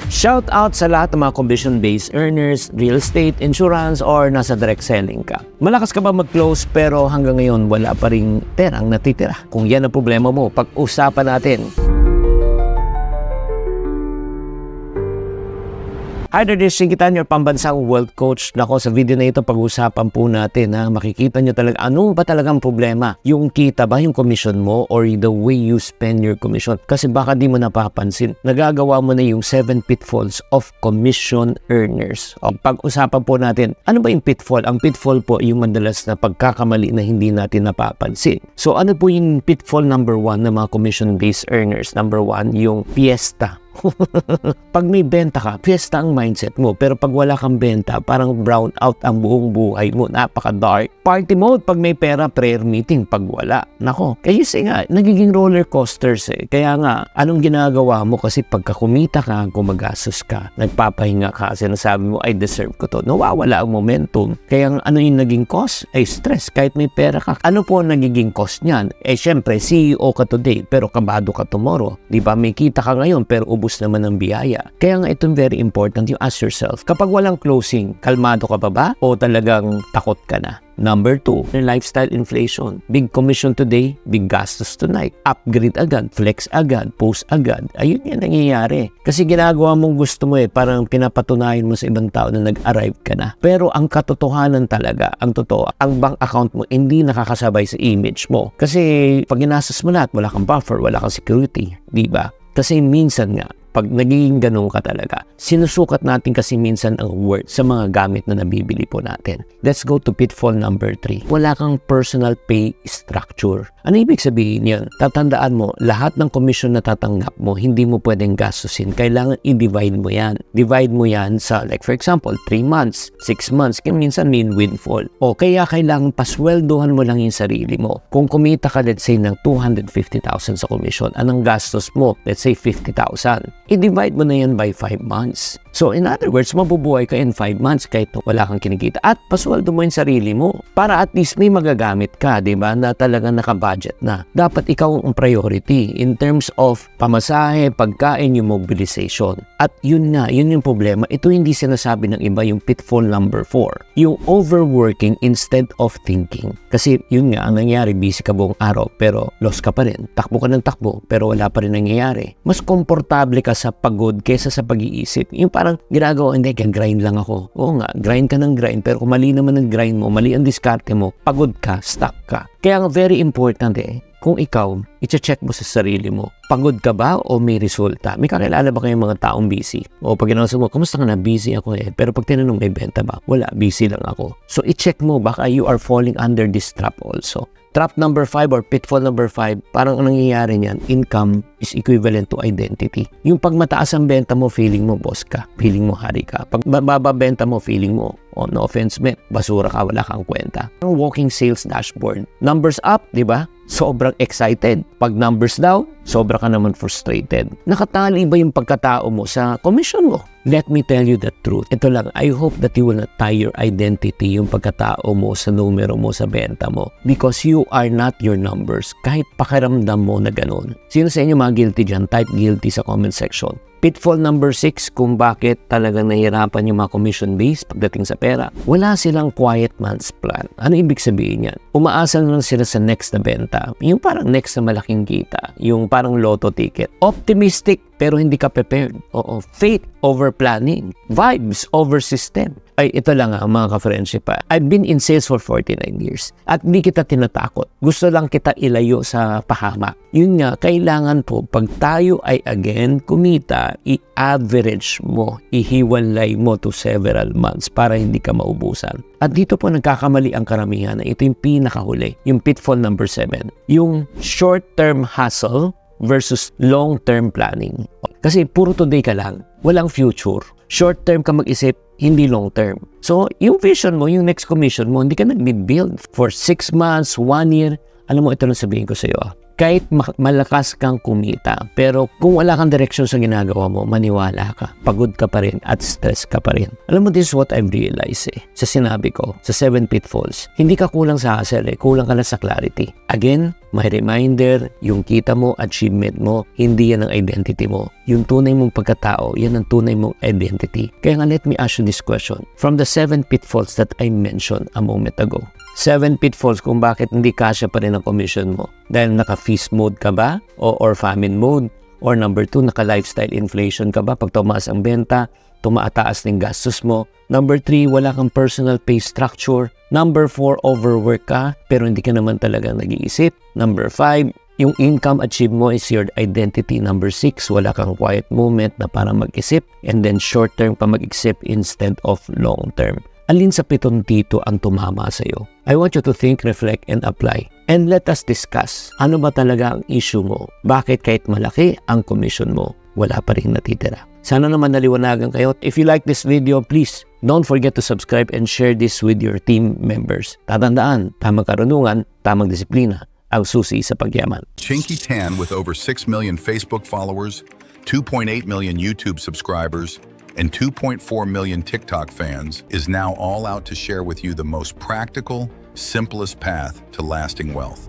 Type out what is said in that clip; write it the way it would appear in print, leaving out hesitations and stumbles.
Shout out sa lahat ng mga commission-based earners, real estate, insurance, or nasa direct selling ka. Malakas ka ba mag-close pero hanggang ngayon wala pa ring perang natitira? Kung yan ang problema mo, pag-usapan natin. Hi there, this is Shinkitan, your pambansang wealth coach. Nako, sa video na ito, pag-usapan po natin na makikita nyo talaga ano ba talagang problema. Yung kita ba, yung commission mo, or the way you spend your commission. Kasi baka di mo napapansin, nagagawa mo na yung 7 pitfalls of commission earners. O, pag-usapan po natin, ano ba yung pitfall? Ang pitfall po yung madalas na pagkakamali na hindi natin napapansin. So ano po yung pitfall number 1 ng mga commission-based earners? Number 1, yung fiesta. Pag may benta ka, fiesta ang mindset mo. Pero pag wala kang benta, parang brown out ang buong buhay mo. Napaka-dark. Party mode pag may pera, prayer meeting pag wala. Nako, kasi nga, nagiging roller coasters eh. Kaya nga, anong ginagawa mo? Kasi pagka kumita ka, gumagastos ka, nagpapahinga ka, sinasabi mo, I deserve ko to. Nawawala ang momentum. Kaya ano yung naging cost? Ay stress. Kahit may pera ka. Ano po ang nagiging cost niyan? Eh syempre, CEO ka today, pero kabado ka tomorrow. Diba? May kita ka ngayon, pero ubus naman ng biyaya. Kaya nga itong very important, you ask yourself, kapag walang closing, kalmado ka pa ba? O talagang takot ka na? Number 2, lifestyle inflation. Big commission today, big gastos tonight. Upgrade agad, flex agad, post agad. Ayun yan nangyayari. Kasi ginagawa mong gusto mo parang pinapatunayan mo sa ibang tao na nag-arrive ka na. Pero ang katotohanan talaga, ang totoo, ang bank account mo hindi nakakasabay sa image mo. Kasi pag ginastos mo lahat, wala kang buffer, wala kang security. Diba? Kasi minsan nga, pag nagiging ganun ka talaga, sinusukat natin kasi minsan ang worth sa mga gamit na nabibili po natin. Let's go to pitfall number 3. Wala kang personal pay structure. Ano ibig sabihin yun? Tatandaan mo, lahat ng commission na tatanggap mo, hindi mo pwedeng gastusin. Kailangan i-divide mo yan. Divide mo yan sa, like for example, 3 months, 6 months, kaya minsan may windfall. O kaya kailangan pasweldohan mo lang yung sarili mo. Kung kumita ka, let's say, ng 250,000 sa commission, anong gastos mo? Let's say 50,000. I-divide mo na yan by 5 months. So, in other words, mabubuhay ka in 5 months kahit wala kang kinikita. At pasweldo mo yung sarili mo para at least may magagamit ka, di ba? Na talagang nakabudget na. Dapat ikaw ang priority in terms of pamasahe, pagkain, yung mobilization. At yun nga, yun yung problema. Ito hindi sinasabi ng iba, yung pitfall number 4. Yung overworking instead of thinking. Kasi yun nga, ang nangyayari, busy ka buong araw pero lost ka pa rin. Takbo ka ng takbo pero wala pa rin nangyayari. Mas komportable ka sa pagod kaysa sa pag-iisip. Yung parang ginagawa, hindi, grind lang ako. Oo nga, grind ka ng grind, pero kung mali naman ang grind mo, mali ang diskarte mo, pagod ka, stuck ka. Kaya nga very important kung ikaw, i-check mo sa sarili mo, pagod ka ba o may resulta? May kakilala ba kayong mga taong busy? O pag ginasa mo, kamusta ka na? Busy ako pero pag tinanong may benta ba? Wala, busy lang ako. So i-check mo, baka you are falling under this trap also. Trap number 5 or pitfall number 5, parang ang nangyayari niyan, income is equivalent to identity. Yung pag mataas ang benta mo, feeling mo boss ka, feeling mo hari ka. Pag mababa benta mo, feeling mo, oh, no offense man, basura ka, wala kang kwenta. Ang walking sales dashboard. Numbers up, di ba? Sobrang excited. Pag numbers down, sobra ka naman frustrated. Nakatali ba yung pagkatao mo sa commission mo? Let me tell you the truth. Ito lang, I hope that you will not tie your identity, yung pagkatao mo sa numero mo, sa benta mo. Because you are not your numbers. Kahit pakiramdam mo na ganun. Sino sa inyo mga guilty dyan? Type guilty sa comment section. Pitfall number 6, kung bakit talagang nahihirapan yung mga commission-based pagdating sa pera. Wala silang quiet man's plan. Ano ibig sabihin yan? Umaasa lang sila sa next na benta. Yung parang next na malaking kita. Yung parang lotto ticket. Optimistic pero hindi ka prepared. Oo. Faith over planning. Vibes over system. Ay, ito lang mga ka-friendship I've been in sales for 49 years. At hindi kita tinatakot. Gusto lang kita ilayo sa pahamak. Yun nga, kailangan po, pag tayo ay again kumita, i-average mo, ihiwalay mo to several months para hindi ka maubusan. At dito po nagkakamali ang karamihan na ito yung pinakahuli, yung pitfall number 7. Yung short-term hustle versus long-term planning. Kasi puro today ka lang, walang future. Short-term ka mag-isip, hindi long-term. So, yung vision mo, yung next commission mo, hindi ka nag-build for 6 months, 1 year. Alam mo, ito lang sabihin ko sa iyo. Kahit malakas kang kumita, pero kung wala kang direksyon sa ginagawa mo, maniwala ka, pagod ka pa rin at stress ka pa rin. Alam mo, this is what I've realized sa sinabi ko, sa 7 pitfalls. Hindi ka kulang sa hustle kulang ka lang sa clarity. Again, may reminder, yung kita mo, achievement mo, hindi yan ang identity mo. Yung tunay mong pagkatao, yan ang tunay mong identity. Kaya nga, let me ask you this question. From the 7 pitfalls that I mentioned a moment ago, 7 pitfalls kung bakit hindi kasya pa rin ang commission mo. Dahil naka-feast mode ka ba? Or famine mode? Or number 2, naka-lifestyle inflation ka ba? Pag tumaas ang benta, tumaataas ng gastos mo. Number 3, wala kang personal pay structure. Number 4, overwork ka pero hindi ka naman talaga nag-iisip. Number 5, yung income achieve mo is your identity. Number 6, wala kang quiet moment na para mag-isip. And then short term pa mag-isip instead of long term. Alin sa pitong dito ang tumama sa iyo? I want you to think, reflect, and apply. And let us discuss, ano ba talaga ang issue mo? Bakit kahit malaki ang commission mo, wala pa rin natitira? Sana naman naliwanagan kayo. If you like this video, please don't forget to subscribe and share this with your team members. Tatandaan, tamang karunungan, tamang disiplina, ang susi sa pagyaman. Chinky Tan, with over 6 million Facebook followers, 2.8 million YouTube subscribers, and 2.4 million TikTok fans, is now all out to share with you the most practical, simplest path to lasting wealth.